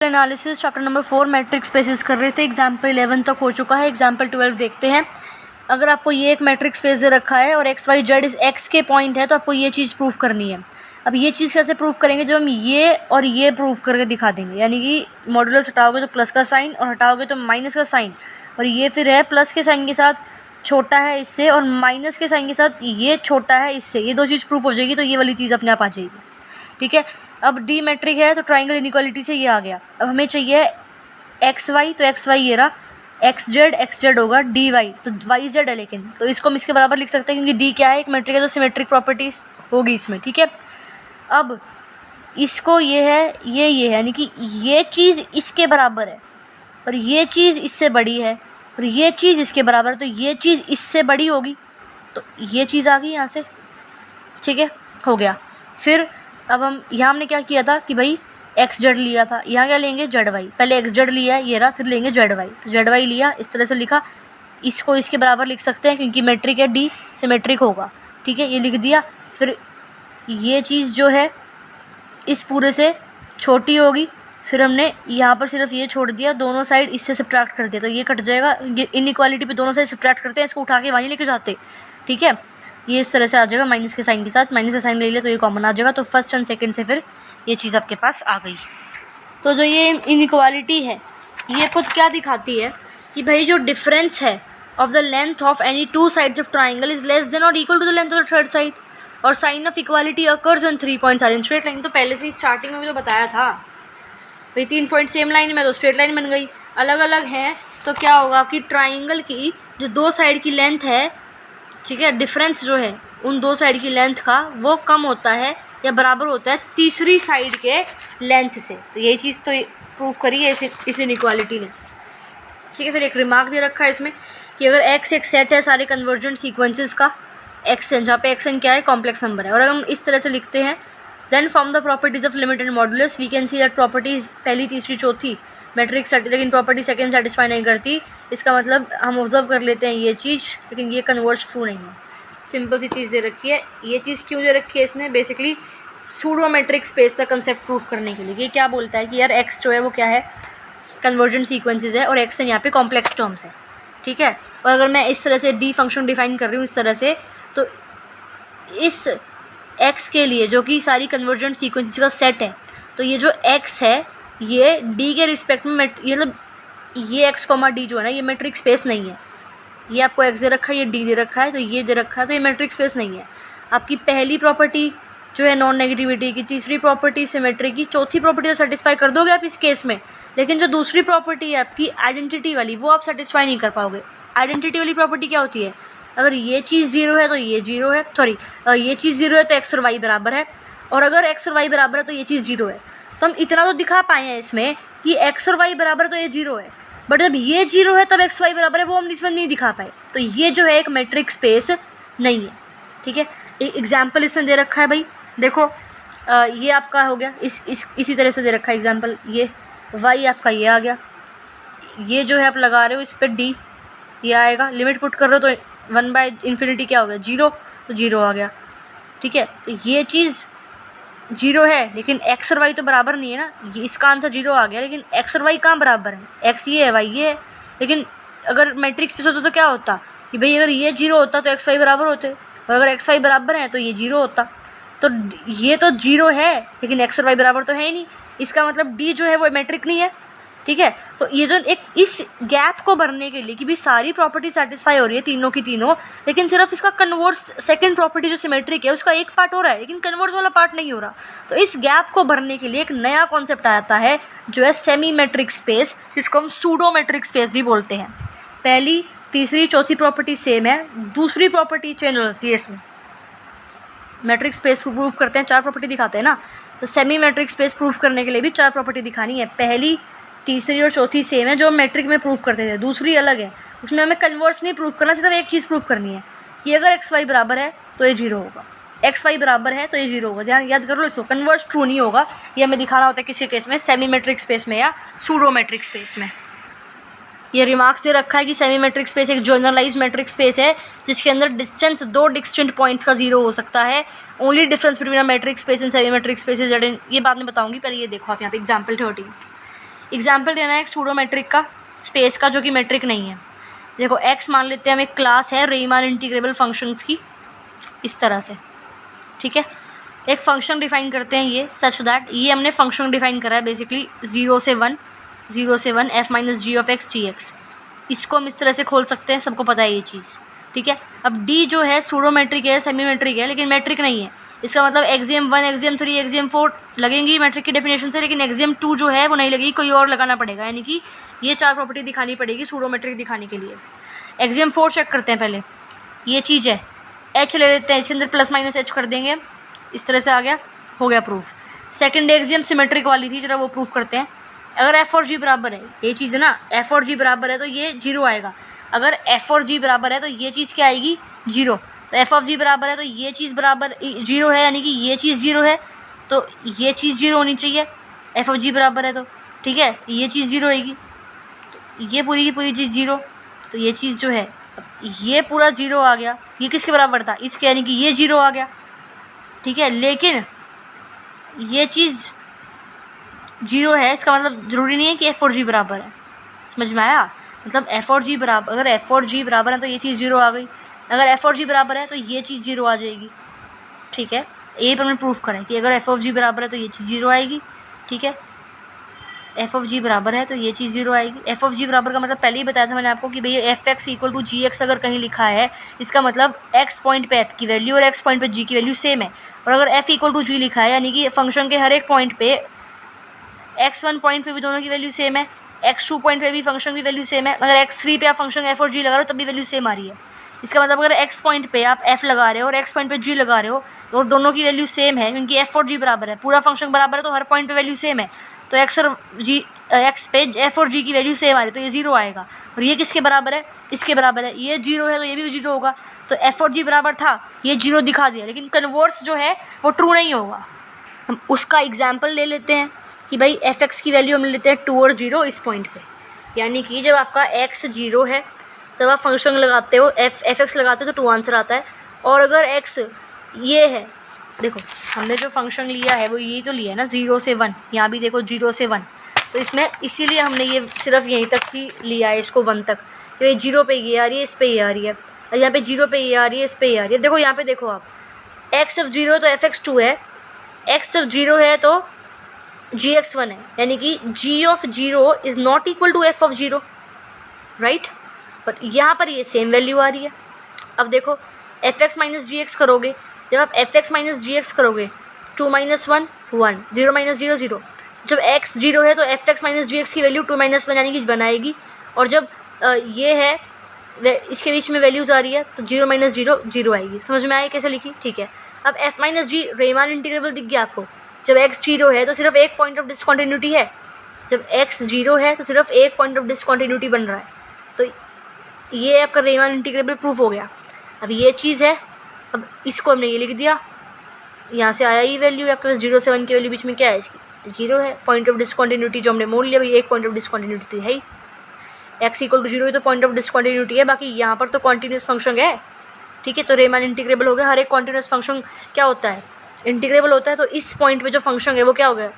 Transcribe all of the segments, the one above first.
Analysis chapter number 4 matrix spaces कर रहे थे। एग्जाम्पल 11 तक हो चुका है, एग्जाम्पल 12 देखते हैं। अगर आपको ये एक मैट्रिक्स स्पेस दे रखा है और एक्स वाई जेड इस एक्स के पॉइंट है तो आपको ये चीज़ प्रूव करनी है। अब ये चीज़ कैसे प्रूव करेंगे, जब हम ये और ये प्रूव करके दिखा देंगे, यानी कि मॉडुलस हटाओगे तो प्लस का साइन और हटाओगे तो माइनस का साइन, और ये फिर है प्लस के साइन के साथ छोटा है इससे और माइनस के साइन के साथ ये छोटा है इससे, ये दो चीज़ प्रूफ हो जाएगी तो ये वाली चीज़ अपने आप आ जाएगी। ठीक है, अब डी मैट्रिक है तो ट्राइंगल इनइक्वालिटी से ये आ गया। अब हमें चाहिए एक्स वाई, तो एक्स वाई ये रहा, एक्स जेड होगा डी वाई, तो वाई जेड है लेकिन, तो इसको हम इसके बराबर लिख सकते हैं क्योंकि डी क्या है, एक मैट्रिक है तो सिमेट्रिक प्रॉपर्टीज होगी इसमें। ठीक है, अब इसको ये है ये है, यानी कि ये चीज़ इसके बराबर है और ये चीज़ इससे बड़ी है और ये चीज़ इसके बराबर है, तो ये चीज़ इससे बड़ी होगी, तो ये चीज़ आ गई यहाँ से। ठीक है, हो गया। फिर अब हम यहाँ हमने क्या किया था कि भाई एक्स जेड लिया था, यहाँ क्या लेंगे जेड वाई, पहले एक्स जेड लिया है ये रहा, फिर लेंगे जेड वाई, तो जेड वाई लिया, इस तरह से लिखा, इसको इसके बराबर लिख सकते हैं क्योंकि मेट्रिक है डी सिमेट्रिक होगा। ठीक है, ये लिख दिया। फिर ये चीज़ जो है इस पूरे से छोटी होगी, फिर हमने यहाँ पर सिर्फ ये छोड़ दिया, दोनों साइड इससे सब्ट्रैक्ट कर दिया तो ये कट जाएगा। ये इनइक्वालिटी पे दोनों साइड सब्ट्रैक्ट करते हैं, इसको उठा के वहीं लेके जाते। ठीक है, ये इस तरह से आ जाएगा माइनस के साइन के साथ, माइनस का साइन ले लिया तो ये कॉमन आ जाएगा, तो फर्स्ट एंड सेकंड से फिर ये चीज़ आपके पास आ गई। तो जो ये इनइक्वालिटी है ये खुद क्या दिखाती है कि भाई जो डिफरेंस है of the length of any two sides of triangle is less than और equal to the length of the third side, और sign of equality occurs when 3 points are in straight line. तो पहले से starting में भी तो बताया था भाई 3 पॉइंट सेम लाइन में तो स्ट्रेट लाइन बन गई, अलग अलग हैं तो क्या होगा आपकी ट्राइंगल की जो दो साइड की लेंथ है, ठीक है, डिफरेंस जो है उन दो साइड की लेंथ का वो कम होता है या बराबर होता है तीसरी साइड के लेंथ से। तो यही चीज़ तो प्रूव करी है इस इनइक्वालिटी ने। ठीक है, फिर एक रिमार्क दे रखा है इसमें कि अगर एक्स एक सेट है सारे कन्वर्जेंट सीक्वेंसेस का, एक्स एन, जहाँ पे एक्स एन क्या है कॉम्प्लेक्स नंबर है, और अगर हम इस तरह से लिखते हैं then form the properties of limit and modulus, we can see that properties पहली तीसरी चौथी मैट्रिक्स लेकिन प्रॉपर्टी सेकंड सेटिस्फाई नहीं करती। इसका मतलब हम ऑब्जर्व कर लेते हैं ये चीज़, लेकिन ये कन्वर्ज ट्रू नहीं है। सिंपल सी चीज़ दे रखी है। ये चीज़ क्यों दे रखी है इसने, बेसिकली सूडो मैट्रिक स्पेस का कंसेप्ट प्रूफ करने के लिए। ये क्या बोलता है कि यार एक्स जो है वो क्या है कन्वर्जेंट सीक्वेंसेस है और एक्स एन यहाँ पे कॉम्प्लेक्स टर्म्स है। ठीक है, और अगर मैं इस तरह से डी फंक्शन डिफाइन कर रही हूँ इस तरह से, तो इस x के लिए जो कि सारी कन्वर्जेंट सीक्वेंसेस का सेट है, तो ये जो x है ये d के रिस्पेक्ट में मतलब ये x, d जो है ना ये मैट्रिक स्पेस नहीं है। ये आपको x दे रखा है, ये d दे रखा है, तो ये दे रखा है, तो ये मैट्रिक स्पेस नहीं है। आपकी पहली प्रॉपर्टी जो है नॉन नेगेटिविटी की, तीसरी प्रॉपर्टी सिमेट्री की, चौथी प्रॉपर्टी तो सेटिस्फाई कर दोगे आप इस केस में, लेकिन जो दूसरी प्रॉपर्टी है आपकी आइडेंटिटी वाली वो आप सेटिस्फाई नहीं कर पाओगे। आइडेंटिटी वाली प्रॉपर्टी क्या होती है, अगर ये चीज़ जीरो है तो ये जीरो है, ये चीज़ जीरो है तो एक्स और वाई बराबर है, और अगर एक्स और वाई बराबर है तो ये चीज़ जीरो है। तो हम इतना तो दिखा पाए हैं इसमें कि एक्स और वाई बराबर तो ये जीरो है, बट जब ये जीरो है तब एक्स वाई बराबर है वो हम इसमें नहीं दिखा पाए, तो ये जो है एक मैट्रिक स्पेस नहीं है। ठीक है, एक एग्जाम्पल इसने दे रखा है भाई, देखो ये आपका हो गया इसी तरह से दे रखा है एग्जाम्पल, ये वाई आपका ये आ गया, ये जो है आप लगा रहे हो इस पर डी, ये आएगा, लिमिट पुट कर रहे हो तो 1/∞ क्या हो गया जीरो, तो जीरो आ गया। ठीक है, तो ये चीज़ जीरो है लेकिन एक्स और वाई तो बराबर नहीं है ना, ये इसका आंसर जीरो आ गया, लेकिन एक्स और वाई कहाँ बराबर है, एक्स ये है वाई ये है। लेकिन अगर मैट्रिक्स स्पेस होता तो क्या होता कि भाई अगर ये जीरो होता तो एक्स वाई बराबर होते, और अगर एक्स वाई बराबर है तो ये जीरो होता। तो ये तो जीरो है लेकिन एक्स और वाई बराबर तो है ही नहीं, इसका मतलब डी जो है वो मैट्रिक नहीं है। ठीक है, तो ये जो एक इस गैप को भरने के लिए कि भी सारी प्रॉपर्टी सेटिस्फाई हो रही है तीनों की तीनों, लेकिन सिर्फ इसका कन्वर्स सेकंड प्रॉपर्टी जो सिमेट्रिक है उसका एक पार्ट हो रहा है लेकिन कन्वर्स वाला पार्ट नहीं हो रहा, तो इस गैप को भरने के लिए एक नया कॉन्सेप्ट आता है जो है सेमी मैट्रिक स्पेस, जिसको हम सूडो मैट्रिक स्पेस भी बोलते हैं। पहली तीसरी चौथी प्रॉपर्टी सेम है, दूसरी प्रॉपर्टी चेंज हो जाती है इसमें। मैट्रिक स्पेस प्रूफ करते हैं 4 प्रॉपर्टी दिखाते हैं ना, तो सेमी मैट्रिक स्पेस प्रूफ करने के लिए भी 4 प्रॉपर्टी दिखानी है। पहली तीसरी और चौथी सेम है जो हम मैट्रिक में प्रूफ करते थे, दूसरी अलग है, उसमें हमें कन्वर्स नहीं प्रूफ करना, सिर्फ एक चीज़ प्रूफ करनी है कि अगर एक्स वाई बराबर है तो ये जीरो होगा, एक्स वाई बराबर है तो ये जीरो होगा। ध्यान याद कर लो इसको, कन्वर्स ट्रू नहीं होगा, ये हमें दिखाना होता है किसी केस में सेमी मैट्रिक स्पेस में या सूडो मैट्रिक स्पेस में। ये रिमार्क्स दे रखा है कि सेमी मैट्रिक स्पेस एक जनरलाइज मैट्रिक स्पेस है जिसके अंदर डिस्टेंस 2 डिस्टेंट पॉइंट्स का जीरो हो सकता है। Only difference between a matric space and semi matric space is that, ये बाद में बताऊंगी, पहले ये देखो आप यहाँ पे एग्जांपल 13। एग्जाम्पल देना है एक सूडो मैट्रिक का स्पेस का जो कि मैट्रिक नहीं है। देखो एक्स मान लेते हैं हम, एक क्लास है रीमान इंटीग्रेबल फंक्शंस की, इस तरह से, ठीक है। एक फंक्शन डिफाइन करते हैं ये सच दैट, ये हमने फंक्शन डिफाइन करा है बेसिकली 0 से 1 f minus g of x g x. इसको हम इस तरह से खोल सकते हैं, सबको पता है ये चीज़, ठीक है। अब डी जो है सूडो मैट्रिक है, सेमी मैट्रिक है, लेकिन मैट्रिक नहीं है। इसका मतलब एक्सियम 1 एक्सियम 3 एक्सियम 4 लगेंगी मैट्रिक की डेफिनेशन से, लेकिन एक्सियम 2 जो है वो नहीं लगेगी, कोई और लगाना पड़ेगा। यानी कि ये 4 प्रॉपर्टी दिखानी पड़ेगी सूडो मैट्रिक दिखाने के लिए। एक्सियम 4 चेक करते हैं पहले, ये चीज़ है, एच ले लेते हैं, इसके अंदर प्लस माइनस एच कर देंगे, इस तरह से आ गया, हो गया प्रूफ। सेकंड एक्सियम सिमेट्रिक वाली थी, जरा वो प्रूफ करते हैं। अगर एफ और जी बराबर है, ये चीज़ है ना, एफ और जी बराबर है तो ये 0 आएगा। अगर एफ और जी बराबर है तो ये चीज़ क्या आएगी, 0। तो एफ ऑफ जी बराबर है तो ये चीज़ बराबर 0 है, यानी कि ये चीज़ 0 है, तो ये चीज़ 0 होनी चाहिए। एफ ऑफ जी बराबर है तो, ठीक है, तो ये चीज़ 0 आएगी, तो ये पूरी की पूरी चीज़ 0, तो ये चीज़ जो है ये पूरा 0 आ गया। ये किसके बराबर था, इसके, यानी कि ये 0 आ गया, ठीक है। लेकिन ये चीज़ 0 है, इसका मतलब ज़रूरी नहीं है कि एफ और जी बराबर है, समझ में आया। मतलब एफ और जी बराबर, अगर एफ और जी बराबर है तो ये चीज़ 0 आ गई, अगर एफ और जी बराबर है तो ये चीज़ 0 आ जाएगी, ठीक है। यही पर मैंने प्रूफ करा है कि अगर एफ ऑफ जी बराबर है तो ये चीज़ 0 आएगी, ठीक है। एफ ऑफ जी बराबर है तो ये चीज़ 0 आएगी। एफ ऑफ जी बराबर का मतलब पहले ही बताया था मैंने आपको कि भैया F x equal to ji x अगर कहीं लिखा है, इसका मतलब एक्स पॉइंट पे एफ की वैल्यू और एक्स पॉइंट पे जी की वैल्यू सेम है। और अगर एफ इक्वल टू जी लिखा है, यानी कि फंक्शन के हर एक पॉइंट पे x1 पॉइंट पे भी दोनों की वैल्यू सेम है, x2 पॉइंट पे भी फंक्शन की वैल्यू सेम है, अगर x3 पे आप फंक्शन f और g लगा रहे हो तब भी वैल्यू सेम आ रही है। इसका मतलब अगर x पॉइंट पे आप f लगा रहे हो और x पॉइंट पे g लगा रहे हो और दोनों की वैल्यू सेम है, क्योंकि f और g बराबर है, पूरा फंक्शन बराबर है, तो हर पॉइंट पे वैल्यू सेम है, तो x और g x पे f और g की वैल्यू सेम आ रही है, तो ये 0 आएगा। और ये किसके बराबर है, इसके बराबर है, ये 0 है तो ये भी 0 होगा। तो f और g बराबर था, ये 0 दिखा दिया, लेकिन कन्वर्स जो है वो ट्रू नहीं होगा। हम उसका एग्जाम्पल ले लेते हैं कि भाई एफ एक्स की वैल्यू हम लेते हैं 2 और 0 इस पॉइंट पे, यानी कि जब आपका x 0 है तब आप फंक्शन लगाते हो, एफ एक्स लगाते हो तो 2 आंसर आता है। और अगर x ये है, देखो हमने जो फंक्शन लिया है वो ये तो लिया है ना 0 से 1, यहाँ भी देखो 0 से 1, तो इसमें इसीलिए हमने ये सिर्फ यहीं तक ही लिया है, इसको 1 तक। तो ये 0 पे ये आ रही है, इस पे ये आ रही है, और यहाँ पे 0 पे ये आ रही है, इस पे ये आ रही है। देखो यहाँ पे देखो आप, x ऑफ 0 तो एफ एक्स 2 है, x ऑफ 0 है तो जी एक्स 1 है, यानी कि g of 0 is not equal to f of 0, right. पर यहाँ पर ये सेम वैल्यू आ रही है। अब देखो एफ एक्स माइनस जी एक्स करोगे, जब आप एफ एक्स माइनस जी एक्स करोगे 2 माइनस 1 1, 0 माइनस 0 0, जब x 0 है तो एफ एक्स माइनस जी एक्स की वैल्यू 2 माइनस 1 यानी कि 1 आएगी। और जब ये है इसके बीच में वैल्यूज़ आ रही है तो 0 माइनस 0 0 आएगी। समझ में आया कैसे लिखी, ठीक है। अब f माइनस जी रीमान इंटीग्रेबल दिख गया आपको, जब x 0 है तो सिर्फ एक पॉइंट ऑफ डिसकॉन्टिन्यूटी है, जब x 0 है तो सिर्फ एक पॉइंट ऑफ डिसकॉन्टिन्यूटी बन रहा है, तो ये आपका रीमान इंटीग्रेबल प्रूफ हो गया। अब ये चीज़ है, अब इसको हमने ये लिख दिया, यहाँ से आया ये वैल्यू, आपके पास 0 से 1 की वैल्यू बीच में क्या है इसकी, 0 है। पॉइंट ऑफ डिसकॉन्टिन्यूटी जो हमने मोड़ लिया, भाई एक पॉइंट ऑफ डिसकॉन्टिन्यूटी तो है ही, x इक्वल टू 0 तो पॉइंट ऑफ डिसकॉन्टिन्यूटी है, बाकी यहाँ पर तो कॉन्टिन्यूस फंक्शन है, ठीक है। तो रीमान इंटीग्रेबल हो गया। हर एक कॉन्टिन्यूस फंक्शन क्या होता है, इंटीग्रेबल होता है, तो इस पॉइंट पे जो फंक्शन है वो क्या हो गया,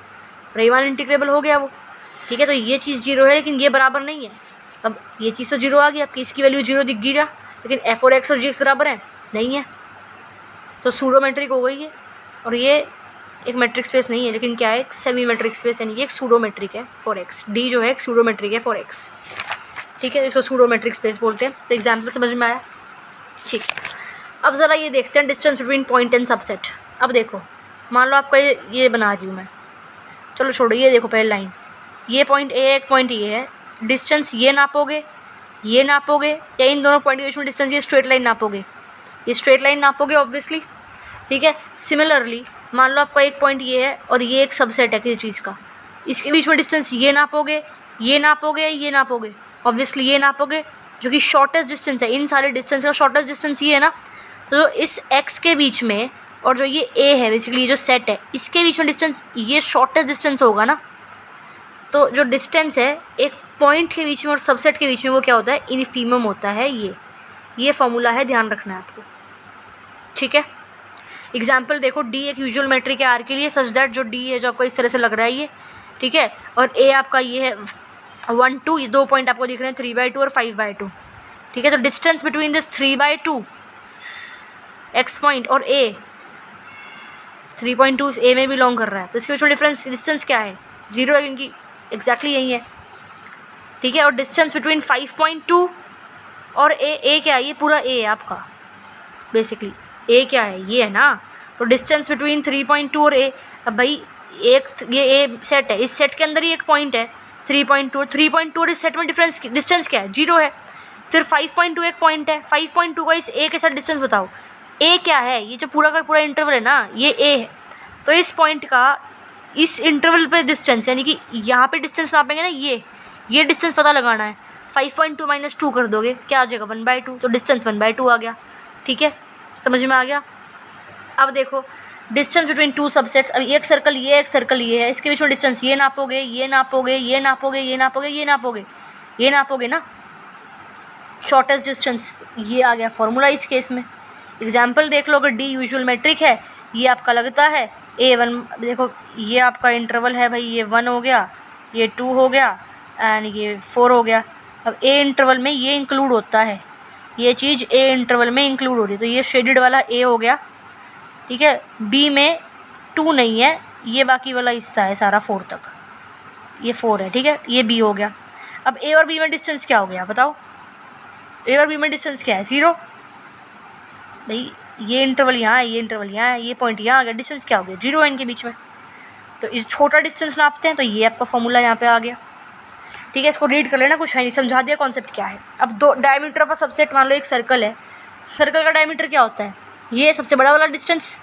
रीमान इंटीग्रेबल हो गया वो, ठीक है। तो ये चीज़ 0 है, लेकिन ये बराबर नहीं है। अब ये चीज़ तो 0 आ गई, आपकी इसकी वैल्यू 0 दिख गई, लेकिन f और x और g बराबर है नहीं है, तो सूडो मैट्रिक हो गई है। और ये एक मैट्रिक स्पेस नहीं है, लेकिन क्या है, एक सेमी मैट्रिक स्पेस, यानी कि एक सूडो मैट्रिक है फॉर x। d जो है एक सूडो मैट्रिक है फॉर x, ठीक है। इसको सूडो मैट्रिक स्पेस बोलते हैं। तो एग्जाम्पल समझ में आया, ठीक। अब ज़रा ये देखते हैं distance between point and subset. अब देखो मान लो आपका ये बना रही हूँ मैं, चलो छोड़ो, ये देखो पहले लाइन, ये पॉइंट ए एक पॉइंट ये है, डिस्टेंस ये नापोगे या इन दोनों पॉइंट के बीच में डिस्टेंस ये स्ट्रेट लाइन नापोगे, ये स्ट्रेट लाइन नापोगे ऑब्वियसली, ठीक है। सिमिलरली मान लो आपका एक पॉइंट ये है और ये एक सबसेट है किसी चीज़ का, इसके बीच में डिस्टेंस ये नापोगे ऑब्वियसली ये नापोगे, जो कि शॉर्टेस्ट डिस्टेंस है, इन सारे डिस्टेंस का शॉर्टेस्ट डिस्टेंस ये है ना। तो इस x के बीच में और जो ये a है, बेसिकली ये जो सेट है, इसके बीच में डिस्टेंस ये शॉर्टेस्ट डिस्टेंस होगा ना। तो जो डिस्टेंस है एक पॉइंट के बीच में और सबसेट के बीच में वो क्या होता है, इनफीमम होता है। ये फॉर्मूला है, ध्यान रखना है आपको, ठीक है। एग्जाम्पल देखो, d एक यूजुअल मैट्रिक है r के लिए, सच दैट जो d है जो आपको इस तरह से लग रहा है, ठीक है। और ए आपका ये है 1 2, ये 2 पॉइंट आपको दिख रहे हैं 3/2 और 5/2, ठीक है। तो distance between this 3/2 x point और ए 3.2 ए में बिलोंग कर रहा है, तो इसके बीच में डिस्टेंस क्या है, 0 है, क्योंकि एग्जैक्टली यही है, ठीक है। और डिस्टेंस बिटवीन 5.2 और ए क्या है, ये पूरा ए है आपका बेसिकली, ए क्या है, ये है ना। तो डिस्टेंस बिटवीन 3.2 और ए, अब भाई ये ए सेट है, इस सेट के अंदर ही एक पॉइंट है 3.2 और इस सेट में डिस्टेंस क्या है, 0 है। फिर 5.2 एक पॉइंट है, 5.2 का इस ए के साथ डिस्टेंस बताओ, ए क्या है, ये जो पूरा का पूरा इंटरवल है ना, ये ए है। तो इस पॉइंट का इस इंटरवल पे डिस्टेंस, यानी कि यहाँ पे डिस्टेंस नापेंगे ना, ये डिस्टेंस पता लगाना है। 5.2 माइनस 2 कर दोगे, क्या आ जाएगा 1/2, तो डिस्टेंस 1/2 आ गया, ठीक है, समझ में आ गया। अब देखो डिस्टेंस बिटवीन 2 सबसेट्स, अब एक सर्कल ये, एक सर्कल ये है, इसके बीच में डिस्टेंस ये नापोगे, ये नापोगे, ये नापोगे, ये नापोगे, ये नापोगे, ये नापोगे ना, शॉर्टेस्ट डिस्टेंस, ये आ गया फॉर्मूला इस केस में। एग्जाम्पल देख लो, अगर डी यूजुअल मेट्रिक है, ये आपका लगता है A1, देखो ये आपका इंटरवल है भाई, ये 1 हो गया, ये 2 हो गया एंड ये 4 हो गया। अब ए इंटरवल में ये इंक्लूड होता है, ये चीज़ ए इंटरवल में इंक्लूड हो रही है, तो ये शेडेड वाला ए हो गया, ठीक है। बी में 2 नहीं है, ये बाकी वाला हिस्सा है सारा 4 तक, ये 4 है, ठीक है, ये बी हो गया। अब ए और बी में डिस्टेंस क्या हो गया बताओ, ए और बी में डिस्टेंस क्या है, 0। भाई ये इंटरवल यहाँ है, ये इंटरवल यहाँ है, ये पॉइंट यहाँ आ गया, डिस्टेंस क्या हो गया, 0 है इनके बीच में। तो इस छोटा डिस्टेंस नापते हैं, तो ये आपका फॉर्मूला यहाँ पे आ गया, ठीक है। इसको रीड कर लेना, कुछ है नहीं, समझा दिया कॉन्सेप्ट क्या है। अब दो डायमीटर ऑफ अ सबसेट, मान लो एक सर्कल है, सर्कल का डायमीटर क्या होता है, ये सबसे बड़ा वाला डिस्टेंस,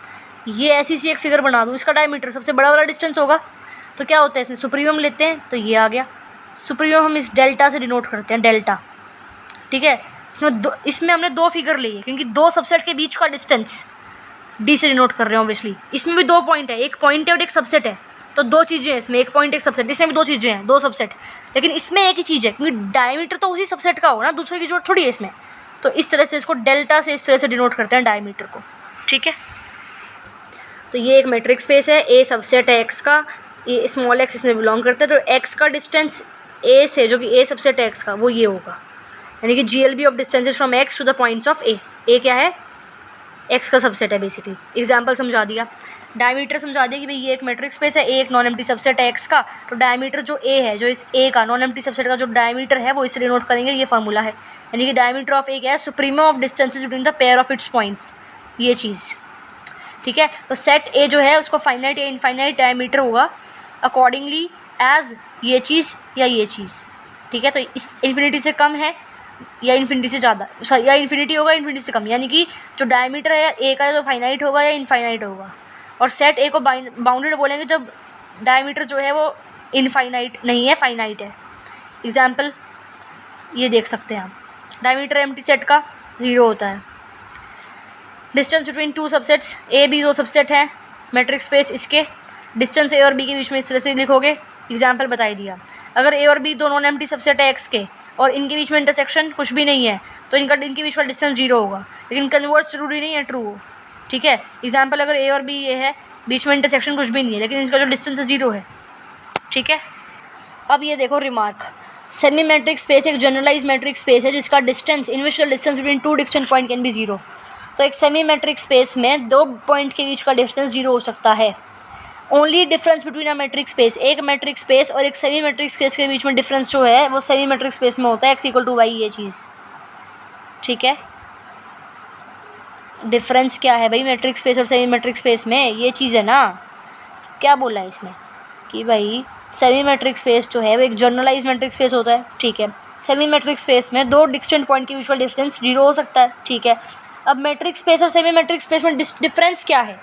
ये ऐसी सी एक फिगर बना दूँ, इसका डायमीटर सबसे बड़ा वाला डिस्टेंस होगा, तो क्या होता है इसमें सुप्रीमम लेते हैं, तो ये आ गया सुप्रीमम, हम इस डेल्टा से डिनोट करते हैं, डेल्टा, ठीक है। इसमें हमने 2 फिगर ली है, क्योंकि 2 सबसेट के बीच का डिस्टेंस डी से डिनोट कर रहे हैं ऑब्वियसली। इसमें भी 2 पॉइंट है, एक पॉइंट है और एक सबसेट है, तो 2 चीज़ें हैं इसमें, एक पॉइंट एक सबसेट, इसमें भी 2 चीज़ें हैं, 2 सबसेट, लेकिन इसमें एक ही चीज़ है, क्योंकि डायमीटर तो उसी सबसेट का होगा ना, दूसरे की जरूरत थोड़ी है इसमें। तो इस तरह से इसको डेल्टा से इस तरह से डिनोट करते हैं डायमीटर को, ठीक है। तो ये एक मैट्रिक्स स्पेस है, ए सबसेट है एक्स का, ये स्मॉल एक्स इसमें बिलोंग करता है, तो एक्स का डिस्टेंस ए से, जो कि ए सबसेट है एक्स का, वो ये होगा, यानी कि GLB of distances from x to the points of A क्या है, एक्स का सबसेट है बेसिकली। एग्जांपल समझा दिया, डायमीटर समझा दिया कि भाई ये एक मैट्रिक स्पेस है, ए एक नॉन एम्प्टी सबसेट है एक्स का, तो डायमीटर जो ए है, जो इस ए का नॉन एम्प्टी सबसेट का जो डायमीटर है, वो इसे डिनोट करेंगे, ये फार्मूला है, यानी कि डायमीटर ऑफ ए क्या है, supremum of distances between the pair of its points, ये चीज़, ठीक है। तो सेट ए जो है उसको फाइनाइट या इनफाइनाइट डायमीटर होगा अकॉर्डिंगली एज ये चीज़ या ये चीज़, ठीक है। तो इस इन्फिनिटी से कम है या इन्फिनिटी से ज़्यादा, या इन्फिनिटी होगा इन्फिनिटी से कम, यानी कि जो डायमीटर है ए का जो फाइनाइट होगा या इनफाइनाइट होगा। और सेट ए को बाउंडेड बोलेंगे जब डायमीटर जो है वो इनफाइनाइट नहीं है, फाइनाइट है। एग्जाम्पल ये देख सकते हैं आप, डायमीटर एम्प्टी सेट का 0 होता है। Distance between 2 subsets, A B 2 subset हैं, मैट्रिक स्पेस, इसके डिस्टेंस ए और बी के बीच में इस तरह से लिखोगे। एग्जाम्पल बता ही दिया, अगर ए और बी दो नॉन एम्प्टी सबसेट है एक्स के और इनके बीच में इंटरसेक्शन कुछ भी नहीं है, तो इनके बीच का डिस्टेंस 0 होगा, लेकिन कन्वर्स जरूरी नहीं है ट्रू हो, ठीक है। एग्जाम्पल अगर ए और बी ये है, बीच में इंटरसेक्शन कुछ भी नहीं है, लेकिन इसका जो डिस्टेंस है 0 है, ठीक है। अब ये देखो रिमार्क, सेमी मैट्रिक स्पेस एक जनरलाइज मैट्रिक स्पेस है जिसका distance, initial distance between 2 distant point can be 0। तो एक सेमी मैट्रिक स्पेस में 2 पॉइंट के बीच का डिस्टेंस 0 हो सकता है। Only difference between a matric space, एक मैट्रिक स्पेस और एक सेमी मैट्रिक स्पेस के बीच में डिफरेंस जो है वो सेमी मैट्रिक स्पेस में होता है, x = y, ये चीज़, ठीक है। डिफरेंस क्या है भाई मैट्रिक स्पेस और सेमी मैट्रिक स्पेस में, ये चीज़ है ना। क्या बोला है इसमें कि भाई सेमी मैट्रिक स्पेस जो है वो एक जनरलाइज मैट्रिक स्पेस होता है, ठीक है। सेमी मैट्रिक स्पेस में 2 डिस्टेंट पॉइंट के बीच का डिस्टेंस 0 हो सकता है, ठीक है। अब मैट्रिक स्पेस और सेमी मैट्रिक स्पेस में डिफरेंस क्या है,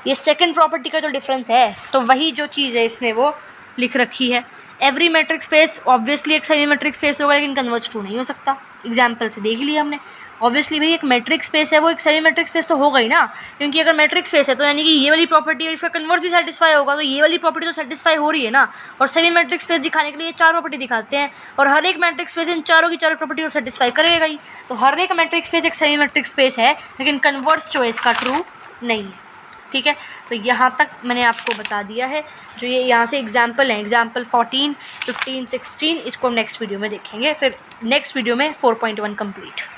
ये सेकंड प्रॉपर्टी का जो डिफरेंस है, तो वही जो चीज़ है इसमें वो लिख रखी है। एवरी मैट्रिक स्पेस ऑब्वियसली एक सेमी मैट्रिक स्पेस होगा, लेकिन कन्वर्ज टू नहीं हो सकता। एग्जाम्पल से देख लिया हमने, ऑब्वियसली भाई एक मैट्रिक स्पेस है वो एक सेमी मैट्रिक स्पेस तो होगा ही ना, क्योंकि अगर मैट्रिक स्पेस है तो यानी कि ये वाली प्रॉपर्टी है, इसका कन्वर्स भी सेटिस्फाई होगा, तो ये वाली प्रॉपर्टी तो सेटिस्फाई हो रही है ना। और सेमी मैट्रिक स्पेस दिखाने के लिए 4 प्रॉपर्टी दिखाते हैं, और हर एक मैट्रिक स्पेस इन चारों की चारों प्रॉपर्टी को सेटिस्फाई करेगा ही। तो हर एक मैट्रिक स्पेस एक सेमी मैट्रिक स्पेस है, लेकिन कन्वर्स जो है इसका ट्रू नहीं है। ठीक है, तो यहाँ तक मैंने आपको बता दिया है। जो ये यहाँ से एग्जाम्पल हैं, एग्जाम्पल 14, 15, 16, इसको हम नेक्स्ट वीडियो में देखेंगे। फिर नेक्स्ट वीडियो में 4.1 कंप्लीट।